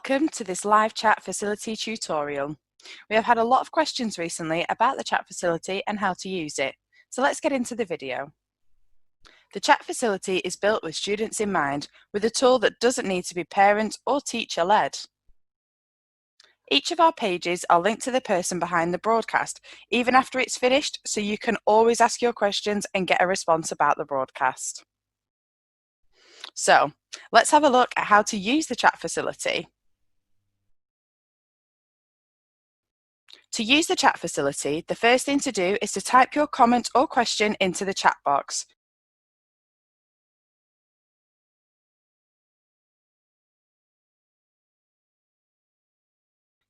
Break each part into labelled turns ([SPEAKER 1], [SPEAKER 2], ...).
[SPEAKER 1] Welcome to this live chat facility tutorial. We have had a lot of questions recently about the chat facility and how to use it, so let's get into the video. The chat facility is built with students in mind, with a tool that doesn't need to be parent or teacher led. Each of our pages are linked to the person behind the broadcast, even after it's finished, so you can always ask your questions and get a response about the broadcast. So, let's have a look at how to use the chat facility. To use the chat facility, the first thing to do is to type your comment or question into the chat box.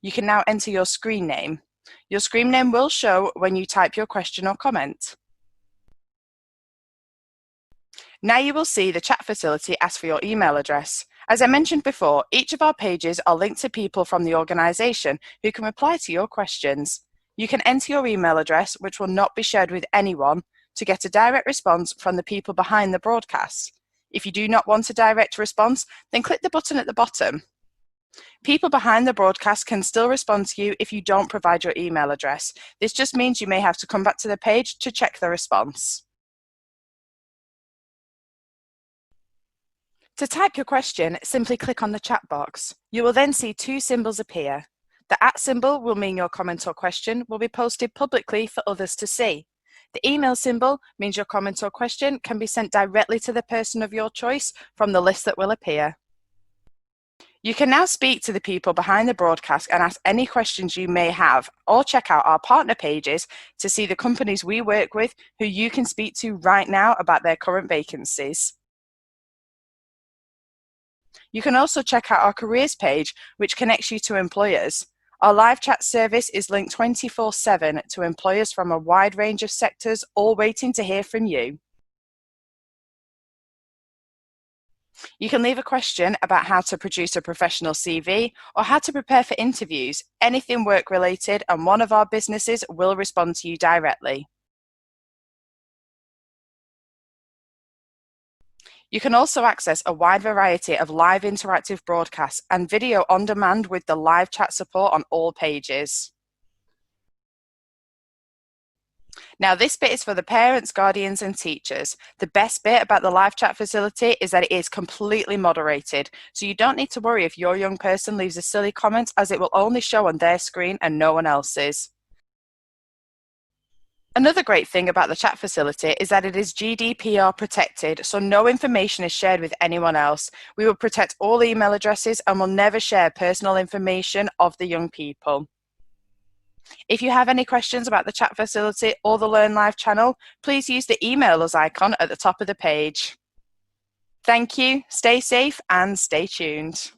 [SPEAKER 1] You can now enter your screen name. Your screen name will show when you type your question or comment. Now you will see the chat facility ask for your email address. As I mentioned before, each of our pages are linked to people from the organisation who can reply to your questions. You can enter your email address, which will not be shared with anyone, to get a direct response from the people behind the broadcast. If you do not want a direct response, then click the button at the bottom. People behind the broadcast can still respond to you if you don't provide your email address. This just means you may have to come back to the page to check the response. To type your question, simply click on the chat box. You will then see two symbols appear. The @ symbol will mean your comment or question will be posted publicly for others to see. The email symbol means your comment or question can be sent directly to the person of your choice from the list that will appear. You can now speak to the people behind the broadcast and ask any questions you may have, or check out our partner pages to see the companies we work with who you can speak to right now about their current vacancies. You can also check out our careers page, which connects you to employers. Our live chat service is linked 24/7 to employers from a wide range of sectors, all waiting to hear from you. You can leave a question about how to produce a professional CV or how to prepare for interviews, anything work related, and one of our businesses will respond to you directly. You can also access a wide variety of live interactive broadcasts and video on demand with the live chat support on all pages. Now this bit is for the parents, guardians and teachers. The best bit about the live chat facility is that it is completely moderated, so you don't need to worry if your young person leaves a silly comment, as it will only show on their screen and no one else's. Another great thing about the chat facility is that it is GDPR protected, so no information is shared with anyone else. We will protect all email addresses and will never share personal information of the young people. If you have any questions about the chat facility or the Learn Live channel, please use the email us icon at the top of the page. Thank you, stay safe and stay tuned.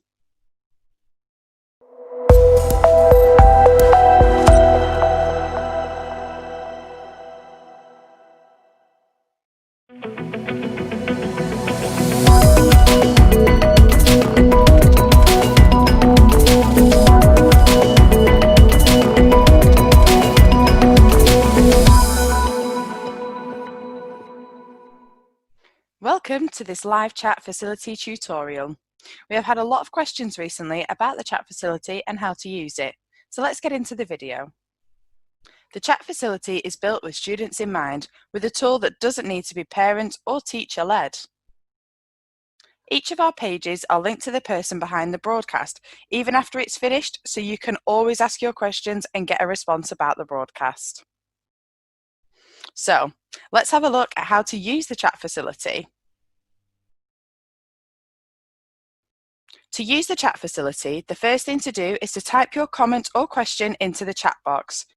[SPEAKER 1] Welcome to this live chat facility tutorial. We have had a lot of questions recently about the chat facility and how to use it, so let's get into the video. The chat facility is built with students in mind, with a tool that doesn't need to be parent or teacher led. Each of our pages are linked to the person behind the broadcast, even after it's finished, so you can always ask your questions and get a response about the broadcast. So, let's have a look at how to use the chat facility. To use the chat facility, the first thing to do is to type your comment or question into the chat box.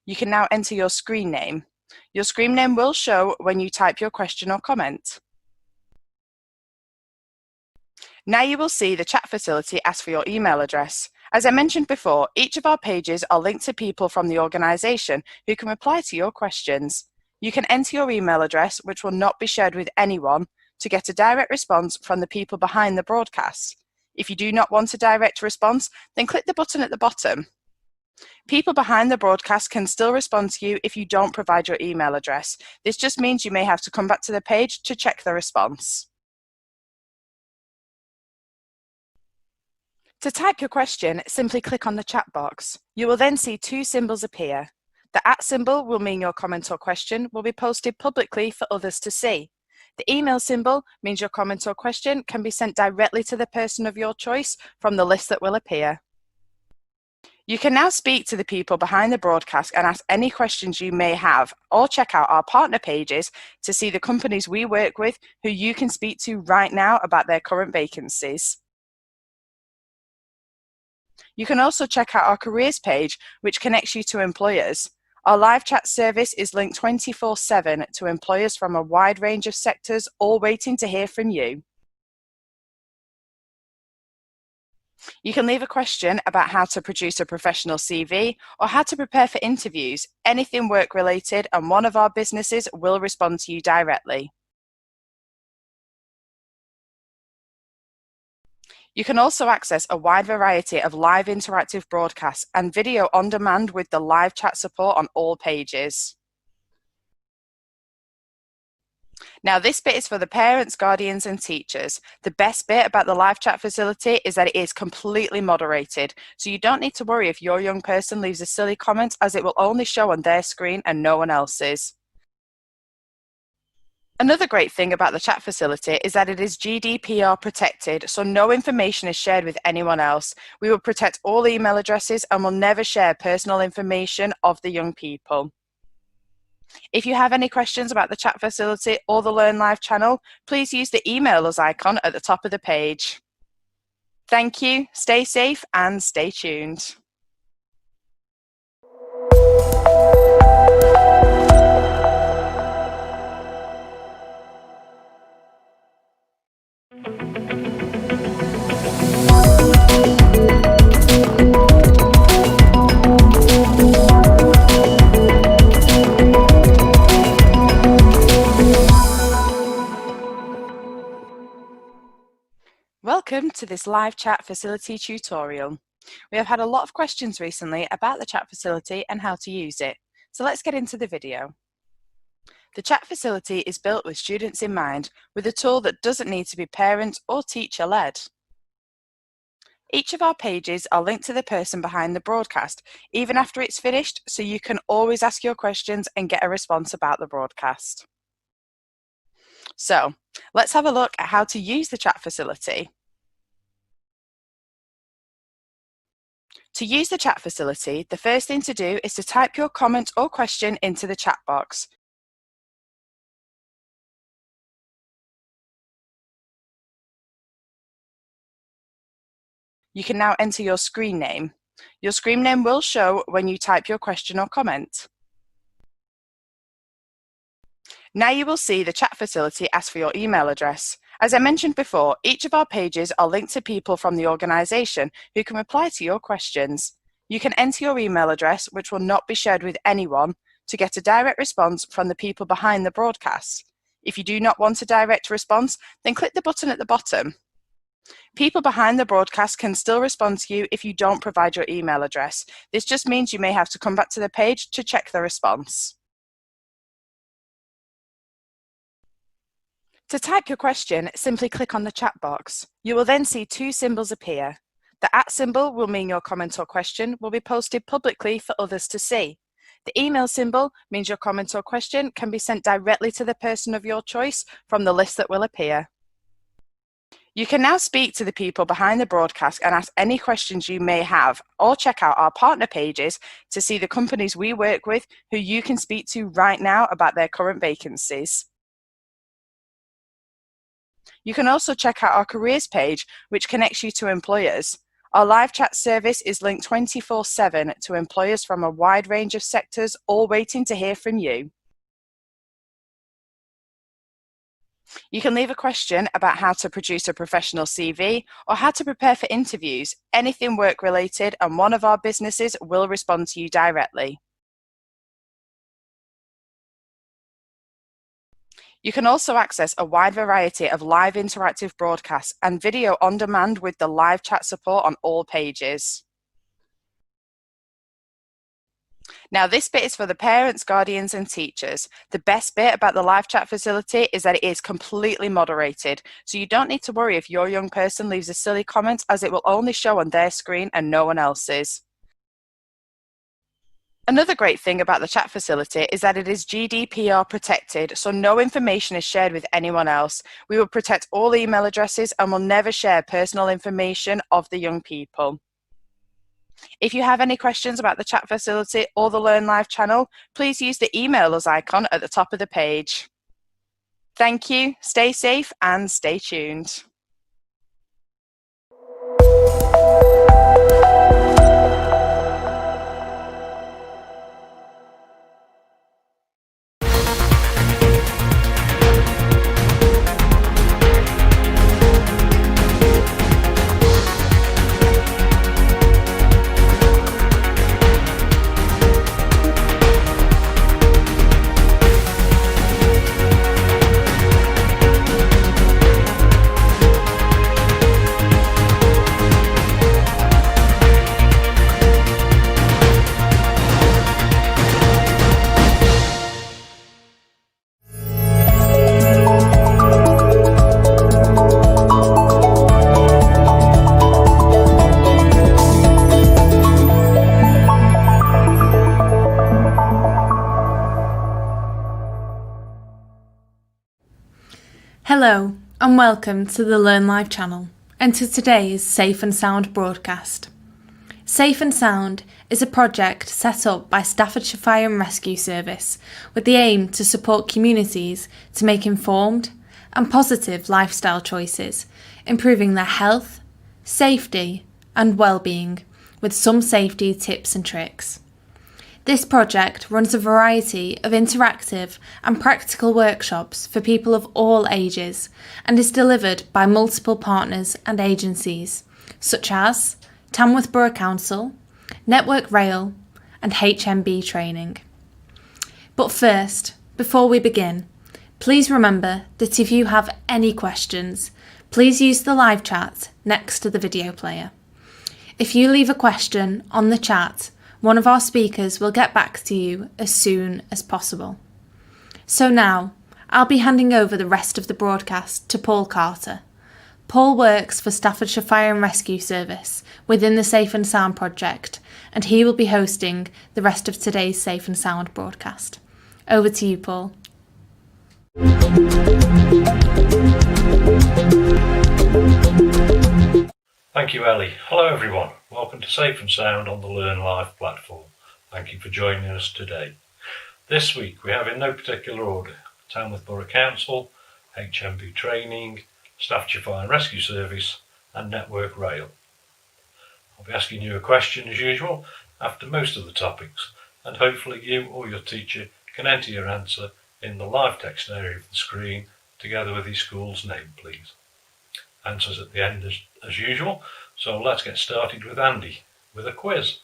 [SPEAKER 1] You can now enter your screen name. Your screen name will show when you type your question or comment. Now you will see the chat facility ask for your email address. As I mentioned before, each of our pages are linked to people from the organisation who can reply to your questions. You can enter your email address, which will not be shared with anyone, to get a direct response from the people behind the broadcast. If you do not want a direct response, then click the button at the bottom. People behind the broadcast can still respond to you if you don't provide your email address. This just means you may have to come back to the page to check the response. To type your question, simply click on the chat box. You will then see two symbols appear. The @ symbol will mean your comment or question will be posted publicly for others to see. The email symbol means your comment or question can be sent directly to the person of your choice from the list that will appear. You can now speak to the people behind the broadcast and ask any questions you may have, or check out our partner pages to see the companies we work with who you can speak to right now about their current vacancies. You can also check out our careers page, which connects you to employers. Our live chat service is linked 24/7 to employers from a wide range of sectors, all waiting to hear from you. You can leave a question about how to produce a professional CV or how to prepare for interviews, anything work related, and one of our businesses will respond to you directly. You can also access a wide variety of live interactive broadcasts and video on demand with the live chat support on all pages. Now, this bit is for the parents, guardians, and teachers. The best bit about the live chat facility is that it is completely moderated, so you don't need to worry if your young person leaves a silly comment, as it will only show on their screen and no one else's. Another great thing about the chat facility is that it is GDPR protected, so no information is shared with anyone else. We will protect all email addresses and will never share personal information of the young people. If you have any questions about the chat facility or the Learn Live channel, please use the email us icon at the top of the page. Thank you, stay safe and stay tuned. Welcome to this live chat facility tutorial. We have had a lot of questions recently about the chat facility and how to use it, so let's get into the video. The chat facility is built with students in mind, with a tool that doesn't need to be parent or teacher led. Each of our pages are linked to the person behind the broadcast, even after it's finished, so you can always ask your questions and get a response about the broadcast. So, let's have a look at how to use the chat facility. To use the chat facility, the first thing to do is to type your comment or question into the chat box. You can now enter your screen name. Your screen name will show when you type your question or comment. Now you will see the chat facility ask for your email address. As I mentioned before, each of our pages are linked to people from the organisation who can reply to your questions. You can enter your email address, which will not be shared with anyone, to get a direct response from the people behind the broadcast. If you do not want a direct response, then click the button at the bottom. People behind the broadcast can still respond to you if you don't provide your email address. This just means you may have to come back to the page to check the response. To type your question, simply click on the chat box. You will then see two symbols appear. The @ symbol will mean your comment or question will be posted publicly for others to see. The email symbol means your comment or question can be sent directly to the person of your choice from the list that will appear. You can now speak to the people behind the broadcast and ask any questions you may have, or check out our partner pages to see the companies we work with who you can speak to right now about their current vacancies. You can also check out our careers page, which connects you to employers. Our live chat service is linked 24/7 to employers from a wide range of sectors, all waiting to hear from you. You can leave a question about how to produce a professional CV or how to prepare for interviews, anything work related, and one of our businesses will respond to you directly. You can also access a wide variety of live interactive broadcasts and video on demand with the live chat support on all pages. Now, this bit is for the parents, guardians and teachers. The best bit about the live chat facility is that it is completely moderated, so you don't need to worry if your young person leaves a silly comment, as it will only show on their screen and no one else's. Another great thing about the chat facility is that it is GDPR protected, so no information is shared with anyone else. We will protect all email addresses and will never share personal information of the young people. If you have any questions about the chat facility or the Learn Live channel, please use the email us icon at the top of the page. Thank you, stay safe and stay tuned.
[SPEAKER 2] Hello and welcome to the Learn Live channel and to today's Safe and Sound broadcast. Safe and Sound is a project set up by Staffordshire Fire and Rescue Service with the aim to support communities to make informed and positive lifestyle choices, improving their health, safety and well-being with some safety tips and tricks. This project runs a variety of interactive and practical workshops for people of all ages and is delivered by multiple partners and agencies such as Tamworth Borough Council, Network Rail and HMB Training. But first, before we begin, please remember that if you have any questions, please use the live chat next to the video player. If you leave a question on the chat, one of our speakers will get back to you as soon as possible. So now, I'll be handing over the rest of the broadcast to Paul Carter. Paul works for Staffordshire Fire and Rescue Service within the Safe and Sound project, and he will be hosting the rest of today's Safe and Sound broadcast. Over to you, Paul.
[SPEAKER 3] Thank you, Ellie. Hello everyone. Welcome to Safe and Sound on the Learn Live platform. Thank you for joining us today. This week we have, in no particular order, Tamworth Borough Council, HMB Training, Staffordshire Fire and Rescue Service and Network Rail. I'll be asking you a question as usual after most of the topics, and hopefully you or your teacher can enter your answer in the live text area of the screen together with your school's name, please. Answers at the end as usual, so let's get started with Andy with a quiz.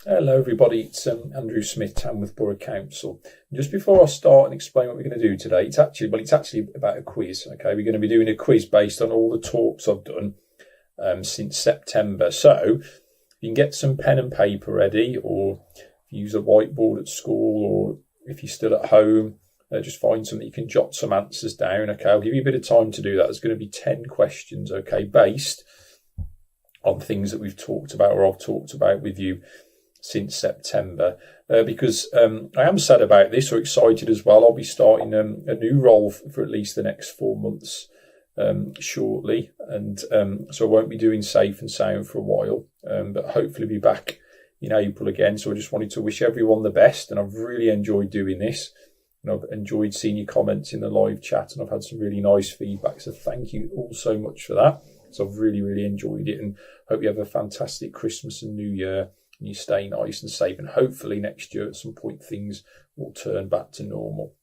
[SPEAKER 4] Hello everybody, it's Andrew Smith, Tamworth Borough Council. Just before I start and explain what we're going to do today, it's actually about a quiz. Okay, we're going to be doing a quiz based on all the talks I've done since September. So you can get some pen and paper ready, or use a whiteboard at school, or if you're still at home, just find something you can jot some answers down. Okay, I'll give you a bit of time to do that. There's going to be 10 questions, okay, based on things that we've talked about or I've talked about with you since September. Because I am sad about this, or excited as well. I'll be starting a new role for at least the next 4 months shortly. And so I won't be doing Safe and Sound for a while, but hopefully be back in April again. So I just wanted to wish everyone the best, and I've really enjoyed doing this. And I've enjoyed seeing your comments in the live chat, and I've had some really nice feedback. So thank you all so much for that. So I've really, really enjoyed it, and hope you have a fantastic Christmas and New Year, and you stay nice and safe. And hopefully next year at some point things will turn back to normal.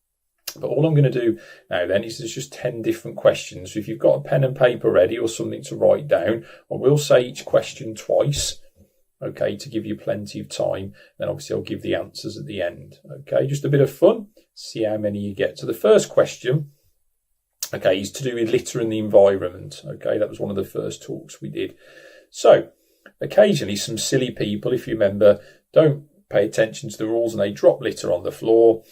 [SPEAKER 4] But all I'm going to do now then is there's just 10 different questions. So if you've got a pen and paper ready or something to write down, I will say each question twice. Okay, to give you plenty of time. Then obviously I'll give the answers at the end. Okay, just a bit of fun. See how many you get. So the first question, okay, is to do with litter and the environment. Okay, that was one of the first talks we did. So occasionally some silly people, if you remember, don't pay attention to the rules and they drop litter on the floor.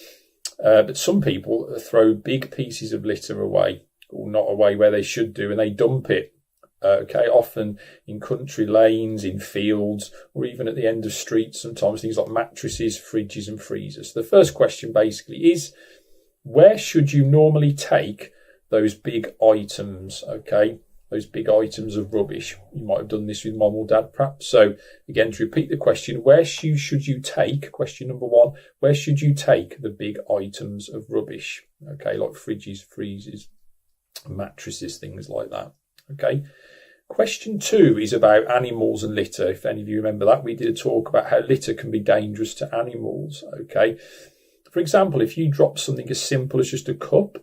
[SPEAKER 4] But some people throw big pieces of litter away, or not away where they should do, and they dump it. Often in country lanes, in fields, or even at the end of streets, sometimes things like mattresses, fridges and freezers. So the first question basically is, where should you normally take those big items, those big items of rubbish? You might have done this with mum or dad perhaps. So again, to repeat the question, where should you take, question number one, where should you take the big items of rubbish? Like fridges, freezers, mattresses, things like that. Question two is about animals and litter. If any of you remember that, we did a talk about how litter can be dangerous to animals. For example, if you drop something as simple as just a cup,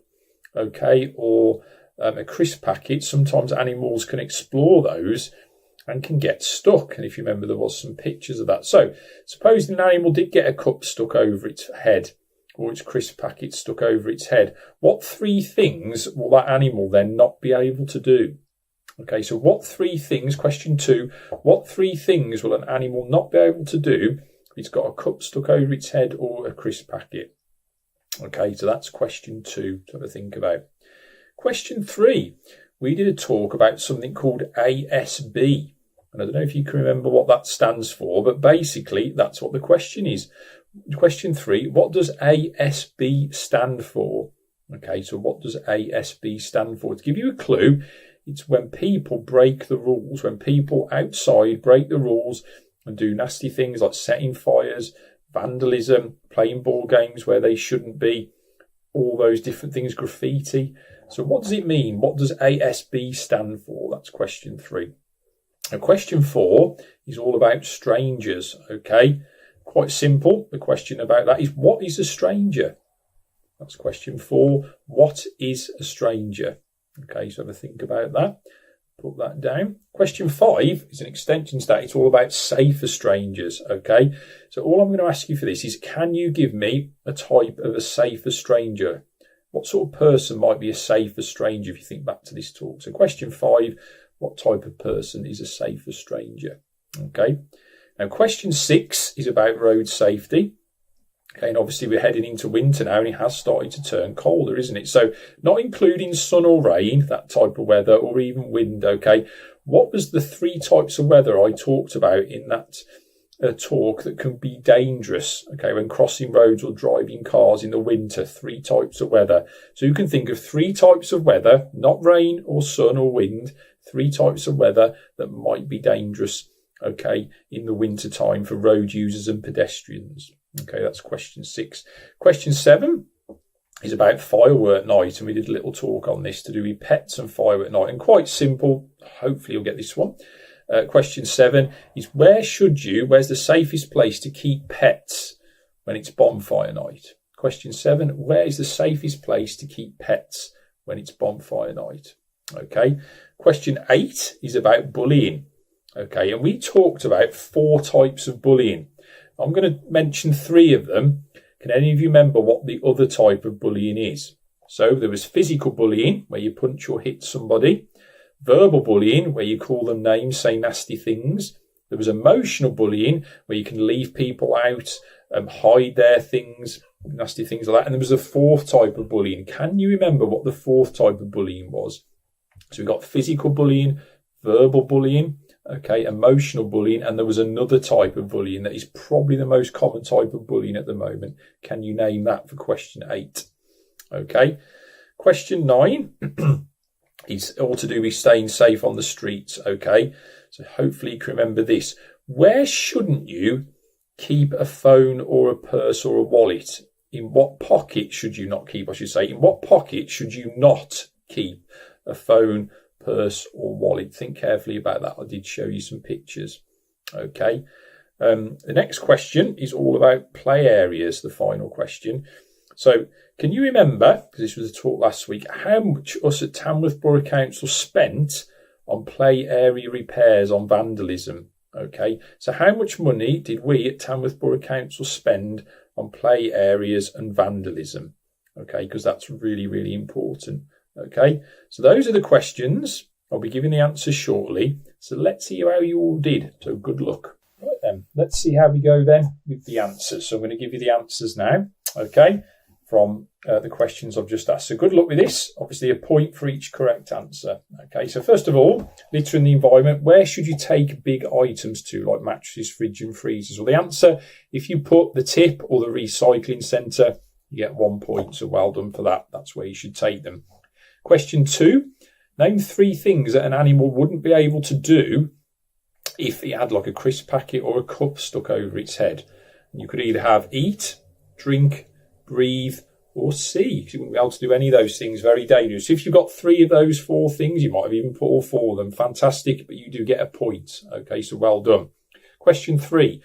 [SPEAKER 4] or a crisp packet, sometimes animals can explore those and can get stuck. And if you remember, there was some pictures of that. So supposing an animal did get a cup stuck over its head, or its crisp packet stuck over its head, what three things will that animal then not be able to do? So what three things, question two, what three things will an animal not be able to do if it's got a cup stuck over its head or a crisp packet? So that's question two to have a think about. Question three, we did a talk about something called ASB. And I don't know if you can remember what that stands for, but basically that's what the question is. Question three, what does ASB stand for? So what does ASB stand for? To give you a clue, it's when people break the rules, when people outside break the rules and do nasty things like setting fires, vandalism, playing ball games where they shouldn't be, all those different things, graffiti. So what does it mean? What does ASB stand for? That's question three. And question four is all about strangers. Quite simple. The question about that is, what is a stranger? That's question four. What is a stranger? So have a think about that. Put that down. Question five is an extension to that. It's all about safer strangers. So all I'm going to ask you for this is, can you give me a type of a safer stranger? What sort of person might be a safer stranger if you think back to this talk? So question five, what type of person is a safer stranger? Now question six is about road safety. And obviously we're heading into winter now and it has started to turn colder, isn't it? So not including sun or rain, that type of weather, or even wind, What was the three types of weather I talked about in that talk that can be dangerous, when crossing roads or driving cars in the winter? Three types of weather. So you can think of three types of weather, not rain or sun or wind, three types of weather that might be dangerous, in the winter time for road users and pedestrians. That's question six. Question seven is about firework night, and we did a little talk on this to do with pets and firework night, and quite simple. Hopefully you'll get this one. Question seven is, where's the safest place to keep pets when it's bonfire night? Question seven, where is the safest place to keep pets when it's bonfire night? Question eight is about bullying. And we talked about four types of bullying. I'm going to mention three of them. Can any of you remember what the other type of bullying is? So there was physical bullying, where you punch or hit somebody. Verbal bullying, where you call them names, say nasty things. There was emotional bullying, where you can leave people out, hide their things, nasty things like that. And there was a fourth type of bullying. Can you remember what the fourth type of bullying was? So we got physical bullying, verbal bullying, emotional bullying, and there was another type of bullying that is probably the most common type of bullying at the moment. Can you name that for question 8? Question 9 is all to do with staying safe on the streets. So hopefully you can remember this. Where shouldn't you keep a phone or a purse or a wallet? In what pocket should you not keep, I should say? In what pocket should you not keep a phone, purse or wallet? Think carefully about that. I did show you some pictures. The next question is all about play areas, the final question. So can you remember, because this was a talk last week, how much us at Tamworth Borough Council spent on play area repairs, on vandalism? So how much money did we at Tamworth Borough Council spend on play areas and vandalism? Because that's really, really important. So those are the questions. I'll be giving the answers shortly. So let's see how you all did. So good luck. Right then, let's see how we go then with the answers. So I'm going to give you the answers now, okay, from the questions I've just asked. So good luck with this. Obviously a point for each correct answer. Okay, so first of all, litter in the environment. Where should you take big items to, like mattresses, fridge and freezers? Well, the answer, if you put the tip or the recycling centre, you get 1 point. So well done for that. That's where you should take them. Question 2, name 3 things that an animal wouldn't be able to do if it had like a crisp packet or a cup stuck over its head. And you could either have eat, drink, breathe, or see. You wouldn't be able to do any of those things. Very dangerous. If you've got 3 of those 4 things, you might have even put all 4 of them. Fantastic, but you do get a point. Okay, so well done. Question 3,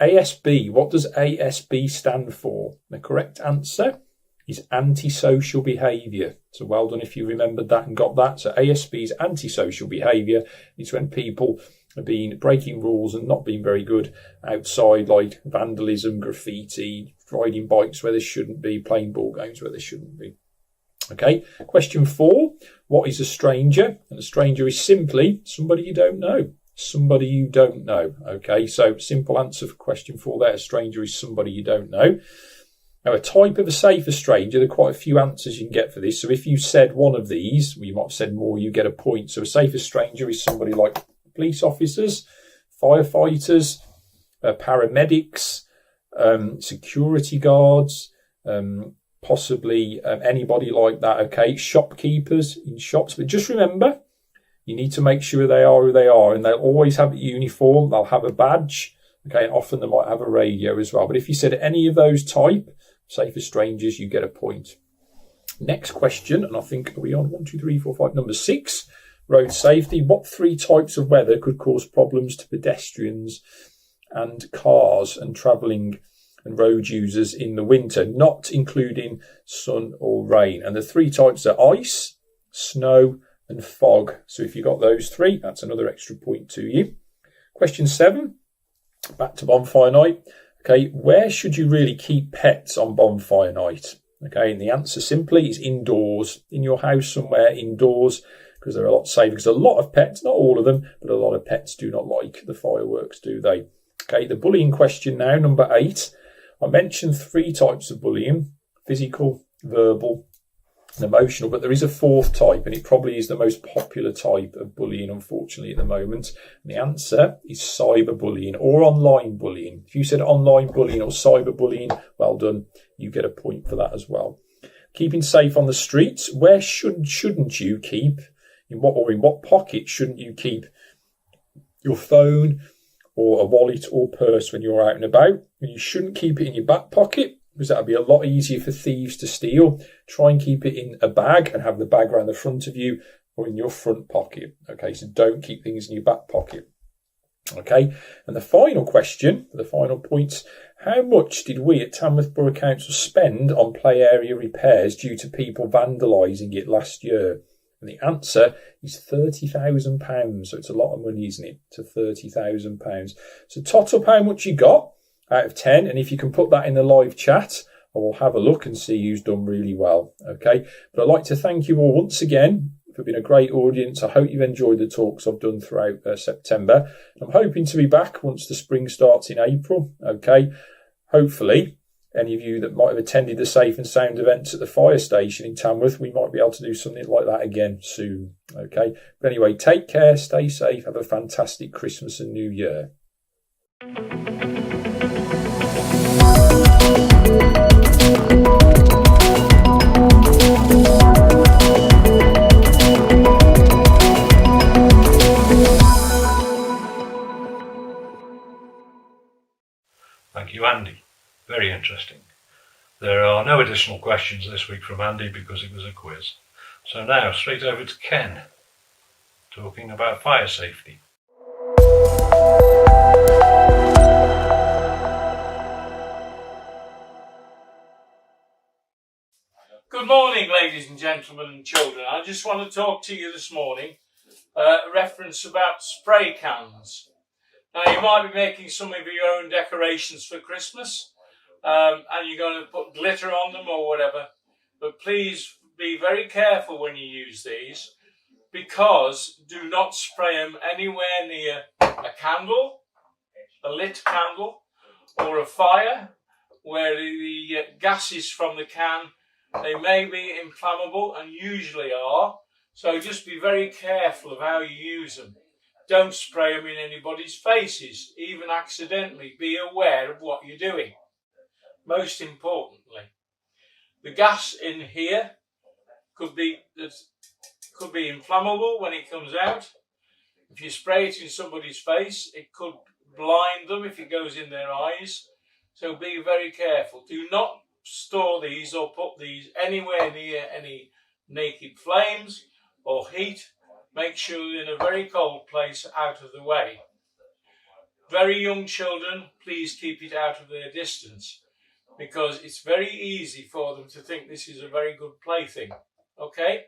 [SPEAKER 4] ASB. What does ASB stand for? The correct answer is antisocial behaviour. So well done if you remembered that and got that. So ASB is antisocial behaviour. It's when people have been breaking rules and not being very good outside, like vandalism, graffiti, riding bikes where they shouldn't be, playing ball games where they shouldn't be. Okay, question 4, what is a stranger? And a stranger is simply somebody you don't know. Somebody you don't know. Okay, so simple answer for question 4 there. A stranger is somebody you don't know. Now, a type of a safer stranger, there are quite a few answers you can get for this. So if you said one of these, well, you might have said more, you get a point. So a safer stranger is somebody like police officers, firefighters, paramedics, security guards, possibly anybody like that, okay? Shopkeepers in shops. But just remember, you need to make sure they are who they are, and they'll always have a uniform, they'll have a badge, okay? And often they might have a radio as well. But if you said any of those type, safer strangers, you get a point. Next question, and I think, are we on 1, 2, 3, 4, 5, number 6, road safety. What 3 types of weather could cause problems to pedestrians and cars and travelling and road users in the winter, not including sun or rain? And the 3 types are ice, snow and fog. So if you got those 3, that's another extra point to you. Question 7, back to bonfire night. Okay, where should you really keep pets on bonfire night? Okay, and the answer simply is indoors, in your house somewhere indoors, because they're a lot safer. Because a lot of pets, not all of them, but a lot of pets do not like the fireworks, do they? Okay, the bullying question now, number 8. I mentioned 3 types of bullying: physical, verbal, and emotional, but there is a 4th type, and it probably is the most popular type of bullying, unfortunately, at the moment. And the answer is cyberbullying or online bullying. If you said online bullying or cyberbullying, well done, you get a point for that as well. Keeping safe on the streets. Where shouldn't you keep, in what pocket shouldn't you keep your phone or a wallet or purse when you're out and about? And you shouldn't keep it in your back pocket, because that'll be a lot easier for thieves to steal. Try and keep it in a bag and have the bag around the front of you or in your front pocket. Okay, so don't keep things in your back pocket. Okay, and the final question, the final points: how much did we at Tamworth Borough Council spend on play area repairs due to people vandalising it last year? And the answer is £30,000. So it's a lot of money, isn't it? To £30,000. So tot up how much you got out of 10, and if you can put that in the live chat, I will have a look and see who's done really well. Okay, but I'd like to thank you all once again for being a great audience. I hope you've enjoyed the talks I've done throughout September. I'm hoping to be back once the spring starts in April. Okay, hopefully any of you that might have attended the Safe and Sound events at the fire station in Tamworth, we might be able to do something like that again soon. Okay, but anyway, take care, stay safe, have a fantastic Christmas and New Year.
[SPEAKER 3] Thank you, Andy. Very interesting. There are no additional questions this week from Andy because it was a quiz. So now straight over to Ken, talking about fire safety.
[SPEAKER 5] Good morning, ladies and gentlemen and children. I just want to talk to you this morning, reference about spray cans. Now, you might be making some of your own decorations for Christmas, and you're going to put glitter on them or whatever, but please be very careful when you use these, because do not spray them anywhere near a candle, a lit candle, or a fire where the gases from the can, they may be inflammable and usually are. So just be very careful of how you use them. Don't spray them in anybody's faces, even accidentally. Be aware of what you're doing. Most importantly, the gas in here could be inflammable when it comes out. If you spray it in somebody's face, it could blind them if it goes in their eyes. So be very careful. Do not store these or put these anywhere near any naked flames or heat. Make sure you're in a very cold place out of the way. Very young children, please keep it out of their distance, because it's very easy for them to think this is a very good plaything. Okay?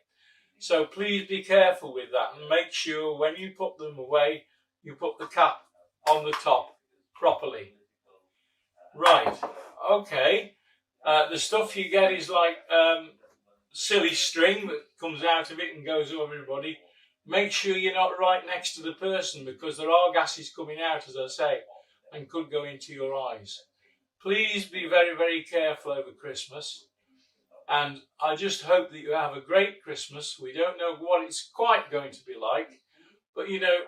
[SPEAKER 5] So please be careful with that and make sure when you put them away, you put the cap on the top properly. Right, okay. The stuff you get is like silly string that comes out of it and goes over everybody. Make sure you're not right next to the person, because there are gases coming out, as I say, and could go into your eyes. Please be very, very careful over Christmas. And I just hope that you have a great Christmas. We don't know what it's quite going to be like, but you know,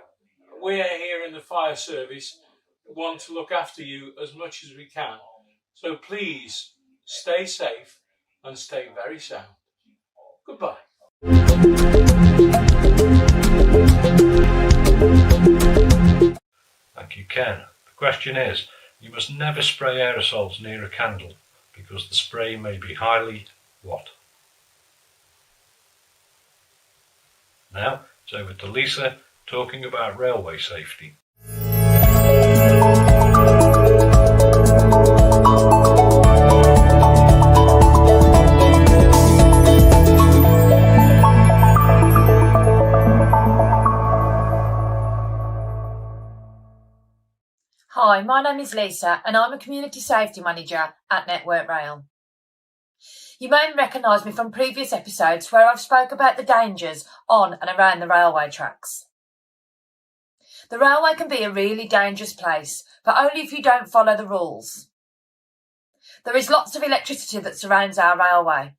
[SPEAKER 5] we're here in the fire service, want to look after you as much as we can. So please stay safe and stay very sound. Goodbye.
[SPEAKER 3] Thank you, Ken. The question is, you must never spray aerosols near a candle because the spray may be highly what? Now it's over to Lisa talking about railway safety.
[SPEAKER 6] Hi, my name is Lisa and I'm a Community Safety Manager at Network Rail. You may recognise me from previous episodes where I've spoke about the dangers on and around the railway tracks. The railway can be a really dangerous place, but only if you don't follow the rules. There is lots of electricity that surrounds our railway,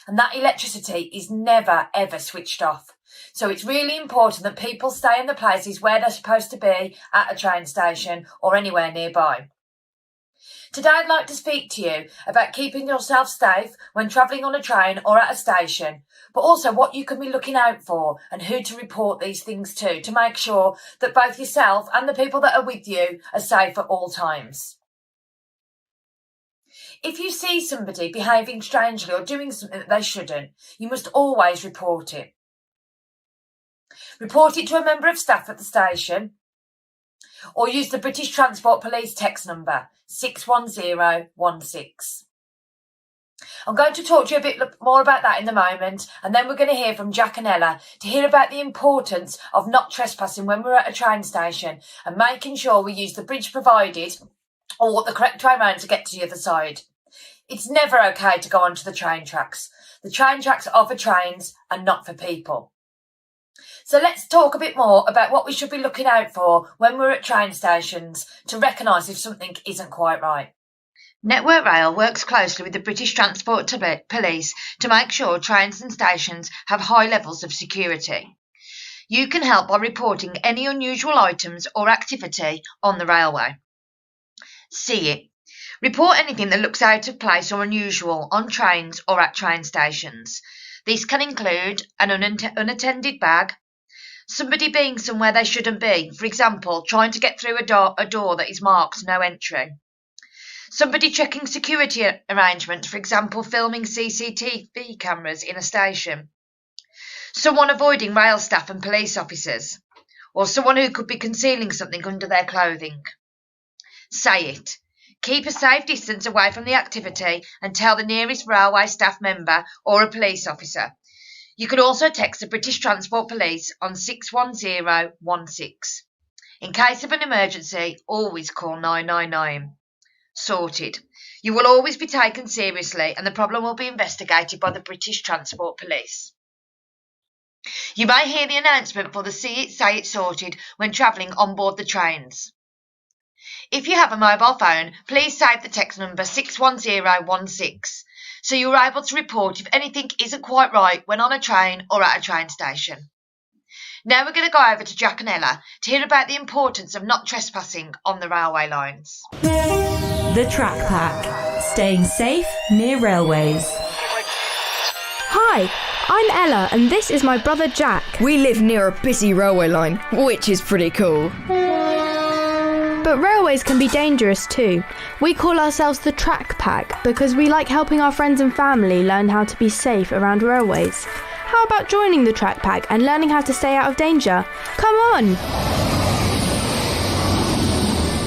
[SPEAKER 6] and that electricity is never ever switched off. So it's really important that people stay in the places where they're supposed to be at a train station or anywhere nearby. Today I'd like to speak to you about keeping yourself safe when travelling on a train or at a station, but also what you can be looking out for and who to report these things to make sure that both yourself and the people that are with you are safe at all times. If you see somebody behaving strangely or doing something that they shouldn't, you must always report it. Report it to a member of staff at the station, or use the British Transport Police text number 61016. I'm going to talk to you a bit more about that in a moment, and then we're going to hear from Jack and Ella to hear about the importance of not trespassing when we're at a train station and making sure we use the bridge provided or the correct way round to get to the other side. It's never okay to go onto the train tracks. The train tracks are for trains and not for people. So let's talk a bit more about what we should be looking out for when we're at train stations to recognise if something isn't quite right.
[SPEAKER 7] Network Rail works closely with the British Transport Police to make sure trains and stations have high levels of security. You can help by reporting any unusual items or activity on the railway. See it. Report anything that looks out of place or unusual on trains or at train stations. This can include an unattended bag, somebody being somewhere they shouldn't be, for example, trying to get through a door that is marked no entry. Somebody checking security arrangements, for example, filming CCTV cameras in a station. Someone avoiding rail staff and police officers, or someone who could be concealing something under their clothing. Say it. Keep a safe distance away from the activity and tell the nearest railway staff member or a police officer. You can also text the British Transport Police on 61016. In case of an emergency, always call 999. Sorted. You will always be taken seriously and the problem will be investigated by the British Transport Police. You may hear the announcement for the See It Say It Sorted when travelling on board the trains. If you have a mobile phone, please save the text number 61016 so you are able to report if anything isn't quite right when on a train or at a train station. Now we're going to go over to Jack and Ella to hear about the importance of not trespassing on the railway lines.
[SPEAKER 8] The Track Pack. Staying safe near railways.
[SPEAKER 9] Hi, I'm Ella and this is my brother Jack.
[SPEAKER 10] We live near a busy railway line, which is pretty cool.
[SPEAKER 9] But railways can be dangerous too. We call ourselves the Track Pack because we like helping our friends and family learn how to be safe around railways. How about joining the Track Pack and learning how to stay out of danger? Come on!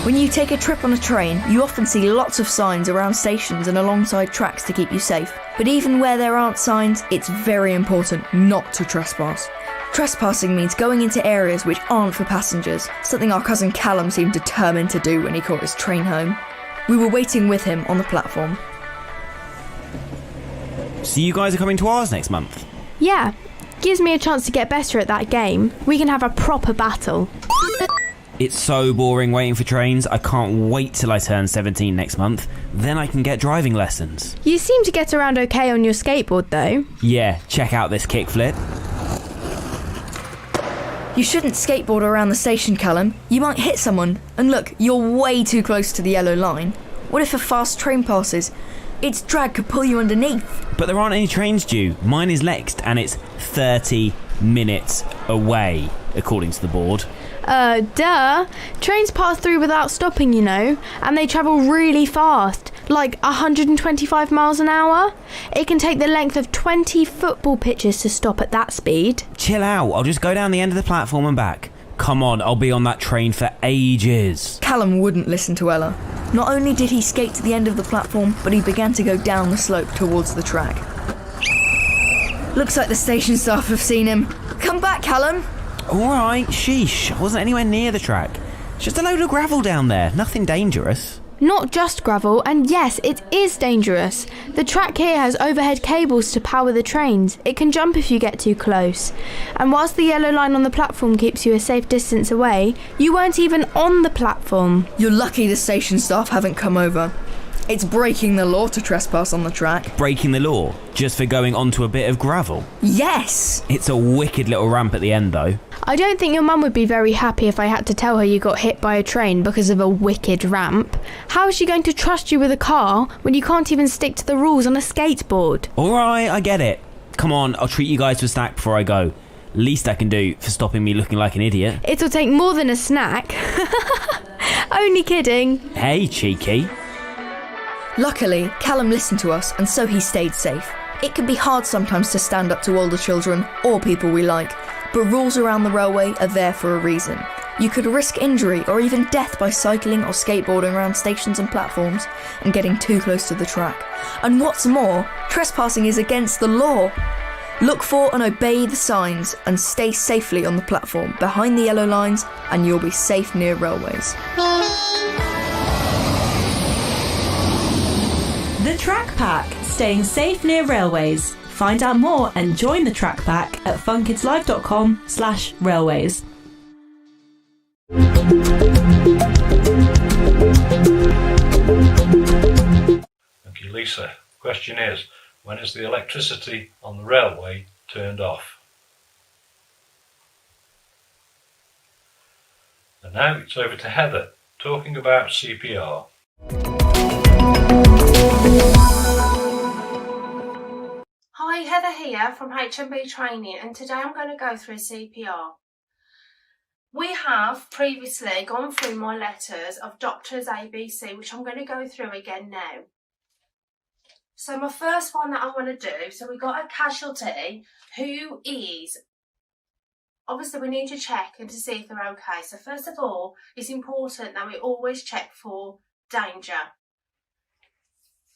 [SPEAKER 10] When you take a trip on a train, you often see lots of signs around stations and alongside tracks to keep you safe. But even where there aren't signs, it's very important not to trespass. Trespassing means going into areas which aren't for passengers, something our cousin Callum seemed determined to do when he caught his train home. We were waiting with him on the platform.
[SPEAKER 11] So you guys are coming to ours next month?
[SPEAKER 9] Yeah, gives me a chance to get better at that game. We can have a proper battle.
[SPEAKER 11] It's so boring waiting for trains. I can't wait till I turn 17 next month. Then I can get driving lessons.
[SPEAKER 9] You seem to get around okay on your skateboard though.
[SPEAKER 11] Yeah, check out this kickflip.
[SPEAKER 10] You shouldn't skateboard around the station, Callum. You might hit someone. And look, you're way too close to the yellow line. What if a fast train passes? Its drag could pull you underneath.
[SPEAKER 11] But there aren't any trains due. Mine is next and it's 30 minutes away, according to the board.
[SPEAKER 9] Duh. Trains pass through without stopping, you know, and they travel really fast, like 125 miles an hour. It can take the length of 20 football pitches to stop at that speed.
[SPEAKER 11] Chill out, I'll just go down the end of the platform and back. Come on, I'll be on that train for ages.
[SPEAKER 10] Callum wouldn't listen to Ella. Not only did he skate to the end of the platform, but he began to go down the slope towards the track. Looks like the station staff have seen him. Come back, Callum.
[SPEAKER 11] Alright, sheesh, I wasn't anywhere near the track. It's just a load of gravel down there, nothing dangerous.
[SPEAKER 9] Not just gravel, and yes, it is dangerous. The track here has overhead cables to power the trains. It can jump if you get too close. And whilst the yellow line on the platform keeps you a safe distance away, you weren't even on the platform.
[SPEAKER 10] You're lucky the station staff haven't come over. It's breaking the law to trespass on the track.
[SPEAKER 11] Breaking the law? Just for going onto a bit of gravel?
[SPEAKER 10] Yes!
[SPEAKER 11] It's a wicked little ramp at the end though.
[SPEAKER 9] I don't think your mum would be very happy if I had to tell her you got hit by a train because of a wicked ramp. How is she going to trust you with a car when you can't even stick to the rules on a skateboard?
[SPEAKER 11] Alright, I get it. Come on, I'll treat you guys to a snack before I go. Least I can do for stopping me looking like an idiot.
[SPEAKER 9] It'll take more than a snack. Only kidding.
[SPEAKER 11] Hey, cheeky.
[SPEAKER 10] Luckily, Callum listened to us and so he stayed safe. It can be hard sometimes to stand up to older children or people we like, but rules around the railway are there for a reason. You could risk injury or even death by cycling or skateboarding around stations and platforms and getting too close to the track. And what's more, trespassing is against the law. Look for and obey the signs and stay safely on the platform behind the yellow lines and you'll be safe near railways.
[SPEAKER 8] The Track Pack. Staying safe near railways. Find out more and join the Track Pack at funkidslive.com/railways.
[SPEAKER 3] Thank you, Lisa. Question is, when is the electricity on the railway turned off? And now it's over to Heather, talking about CPR.
[SPEAKER 2] Hi, Heather here from HMB Training, and today I'm going to go through CPR. We have previously gone through my letters of Doctors ABC, which I'm going to go through again now. So my first one that I want to do, so we've got a casualty who is, obviously we need to check and to see if they're okay. So first of all, it's important that we always check for danger.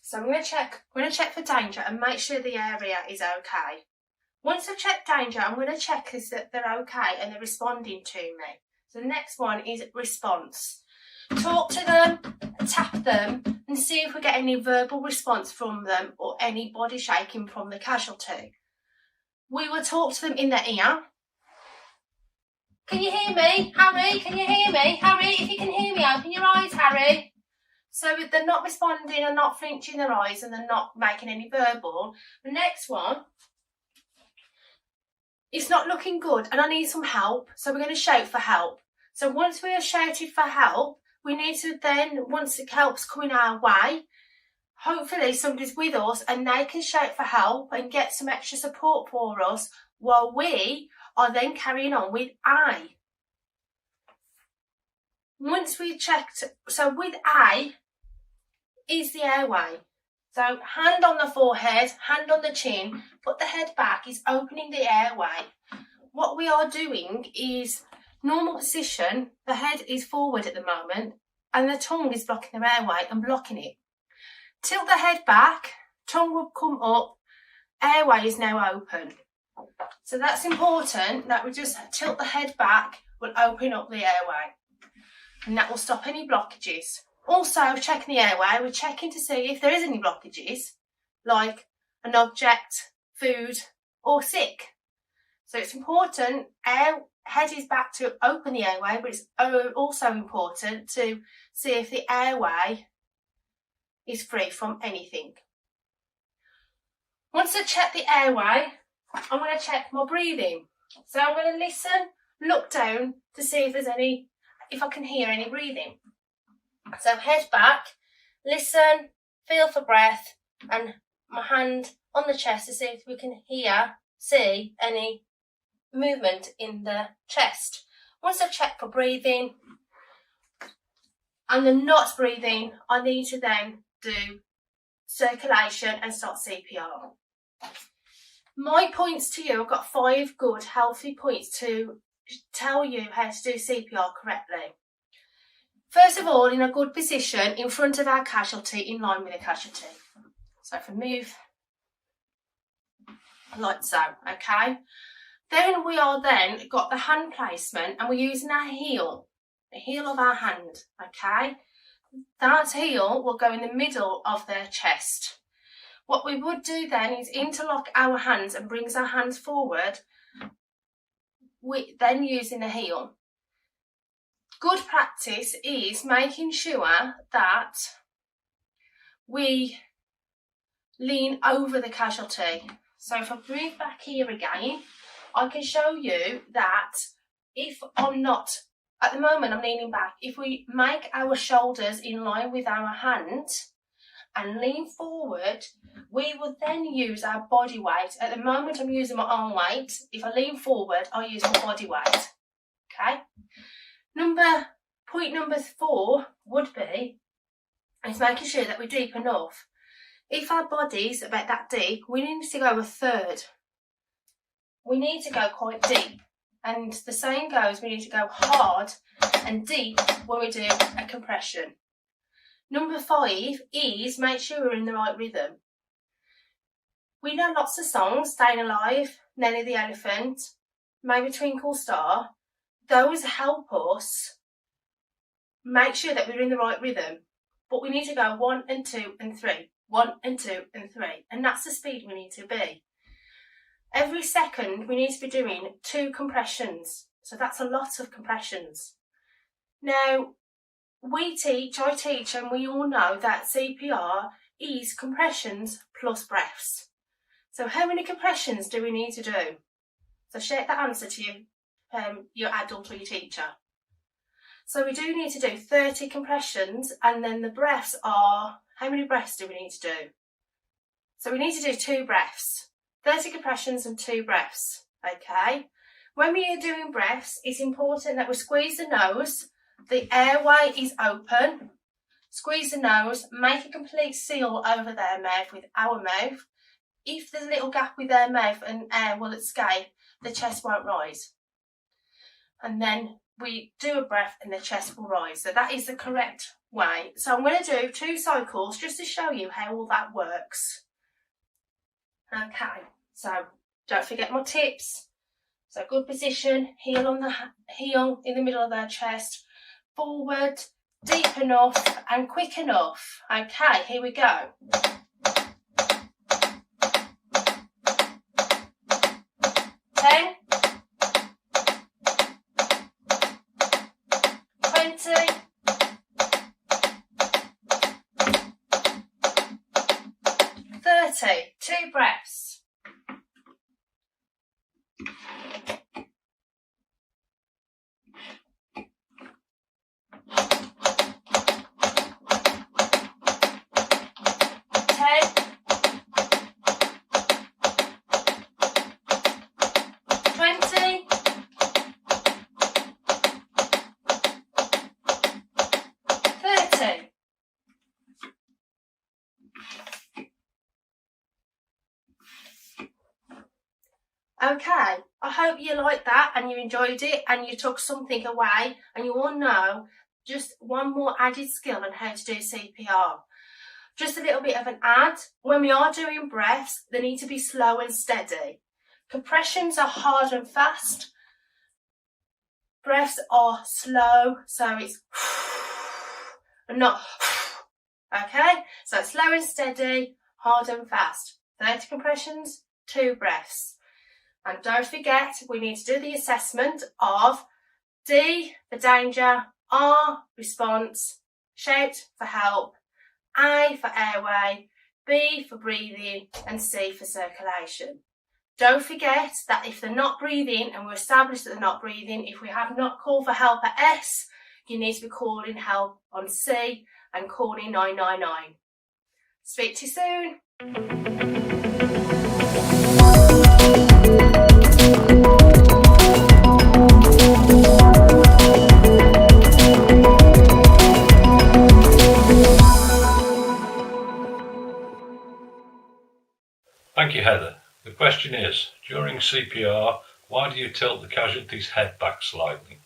[SPEAKER 2] So I'm going to check for danger and make sure the area is okay. Once I've checked danger, I'm going to check is that they're okay and they're responding to me. So the next one is response. Talk to them, tap them, and see if we get any verbal response from them or any body shaking from the casualty.
[SPEAKER 12] we will talk to them in their ear. Can you hear me? Harry, can you hear me? Harry, if you can hear me, open your eyes, Harry. So if they're not responding and not flinching their eyes and they're not making any verbal. The next one, it's not looking good and I need some help. So we're going to shout for help. So once we have shouted for help, we need to then, once the help's coming our way, hopefully somebody's with us and they can shout for help and get some extra support for us while we are then carrying on with I. Once we checked, so with I is the airway. So hand on the forehead, hand on the chin, put the head back, is opening the airway. What we are doing is normal position, the head is forward at the moment and the tongue is blocking the airway and blocking it. Tilt the head back, tongue will come up, airway is now open. So that's important that we just tilt the head back, will open up the airway. And that will stop any blockages. Also, checking the airway, we're checking to see if there is any blockages, like an object, food, or sick. So it's important, our head is back to open the airway, but it's also important to see if the airway is free from anything. Once I check the airway, I'm going to check my breathing. So I'm going to listen, look down to see if I can hear any breathing. So head back, listen, feel for breath, and my hand on the chest to see if we can see any movement in the chest. Once I've checked for breathing and then not breathing, I need to then do circulation and start CPR. My points to you, I've got 5 good, healthy points to tell you how to do CPR correctly. First of all, in a good position in front of our casualty, in line with the casualty. So if we move like so, okay? Then we are got the hand placement and we're using our heel, the heel of our hand, okay? That heel will go in the middle of their chest. What we would do then is interlock our hands and brings our hands forward, then using the heel. Good practice is making sure that we lean over the casualty. So if I move back here again, I can show you that if I'm not, at the moment I'm leaning back, if we make our shoulders in line with our hand and lean forward, we will then use our body weight. At the moment I'm using my arm weight. If I lean forward, I use my body weight, okay? Point number 4 would be is making sure that we're deep enough. If our body's about that deep, we need to go 1/3. We need to go quite deep. And the saying goes, we need to go hard and deep when we do a compression. Number 5 is make sure we're in the right rhythm. We know lots of songs, Staying Alive, Nelly the Elephant, maybe Twinkle Star. Those help us make sure that we're in the right rhythm. But we need to go 1 and 2 and 3, 1 and 2 and 3. And that's the speed we need to be. Every second we need to be doing 2 compressions. So that's a lot of compressions. Now, I teach, and we all know that CPR is compressions plus breaths. So how many compressions do we need to do? So share that answer to your adult or your teacher. So we do need to do 30 compressions, and then the breaths are, how many breaths do we need to do? So we need to do 2 breaths, 30 compressions and 2 breaths, okay? When we are doing breaths, it's important that we squeeze the nose, the airway is open, squeeze the nose, make a complete seal over their mouth with our mouth. If there's a little gap with their mouth and air will escape, the chest won't rise. And then we do a breath and the chest will rise. So that is the correct way. So I'm going to do 2 cycles just to show you how all that works. Okay, so don't forget my tips. So good position, heel in the middle of their chest, forward, deep enough and quick enough. Okay, here we go. 30, 2 breaths. 20, 30. Okay, I hope you liked that and you enjoyed it and you took something away and you all know just one more added skill on how to do CPR. Just a little bit of an add. When we are doing breaths, they need to be slow and steady. Compressions are hard and fast. Breaths are slow, so it's and not okay. So slow and steady, hard and fast. 30 compressions, 2 breaths. And don't forget, we need to do the assessment of D for danger, R response, shout for help, A for airway, B for breathing, and C for circulation. Don't forget that if they're not breathing, and we're established that they're not breathing, if we have not called for help at S, you need to be calling help on C and calling 999. Speak to you soon.
[SPEAKER 3] Thank you, Heather. The question is, during CPR, why do you tilt the casualty's head back slightly?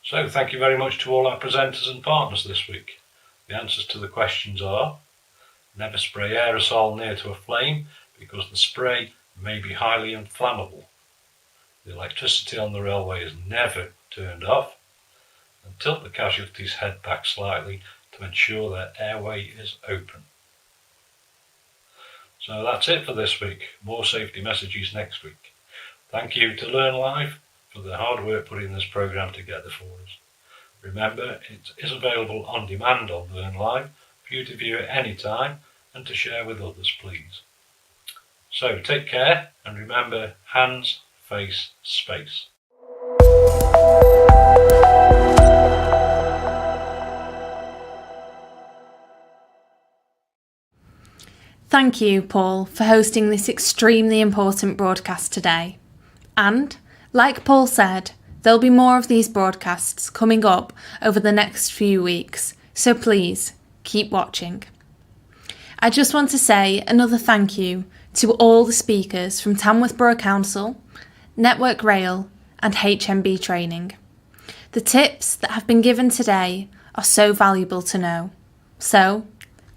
[SPEAKER 3] So, thank you very much to all our presenters and partners this week. The answers to the questions are: never spray aerosol near to a flame because the spray may be highly inflammable. The electricity on the railway is never turned off. And tilt the casualty's head back slightly to ensure their airway is open. So that's it for this week. More safety messages next week. Thank you to Learn Live for the hard work putting this programme together for us. Remember, it is available on demand on Learn Live for you to view at any time and to share with others, please. So take care and remember, hands, face, space.
[SPEAKER 2] Thank you, Paul, for hosting this extremely important broadcast today. And, like Paul said, there'll be more of these broadcasts coming up over the next few weeks, so please keep watching. I just want to say another thank you to all the speakers from Tamworth Borough Council, Network Rail and HMB Training. The tips that have been given today are so valuable to know. So,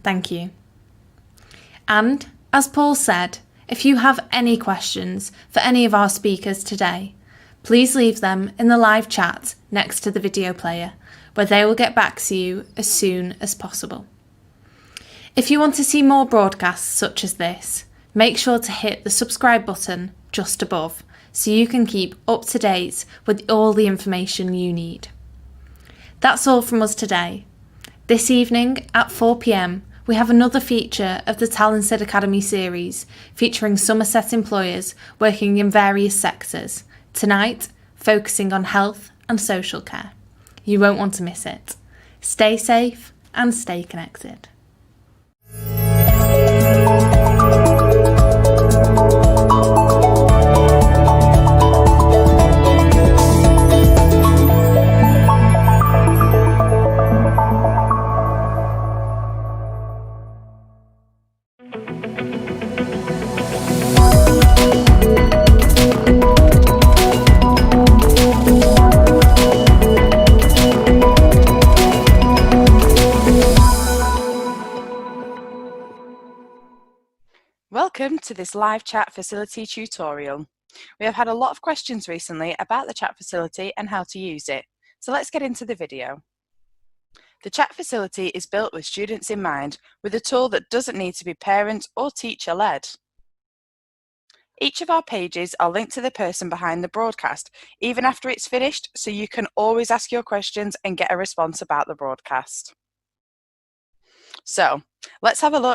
[SPEAKER 2] thank you. And, as Paul said, if you have any questions for any of our speakers today, please leave them in the live chat next to the video player, where they will get back to you as soon as possible. If you want to see more broadcasts such as this, make sure to hit the subscribe button just above so you can keep up to date with all the information you need. That's all from us today. This evening at 4 p.m, we have another feature of the Talented Academy series featuring Somerset employers working in various sectors, tonight focusing on health and social care. You won't want to miss it. Stay safe and stay connected.
[SPEAKER 1] Welcome to this live chat facility tutorial. We have had a lot of questions recently about the chat facility and how to use it, so let's get into the video. The chat facility is built with students in mind, with a tool that doesn't need to be parent or teacher led. Each of our pages are linked to the person behind the broadcast, even after it's finished, so you can always ask your questions and get a response about the broadcast. So let's have a look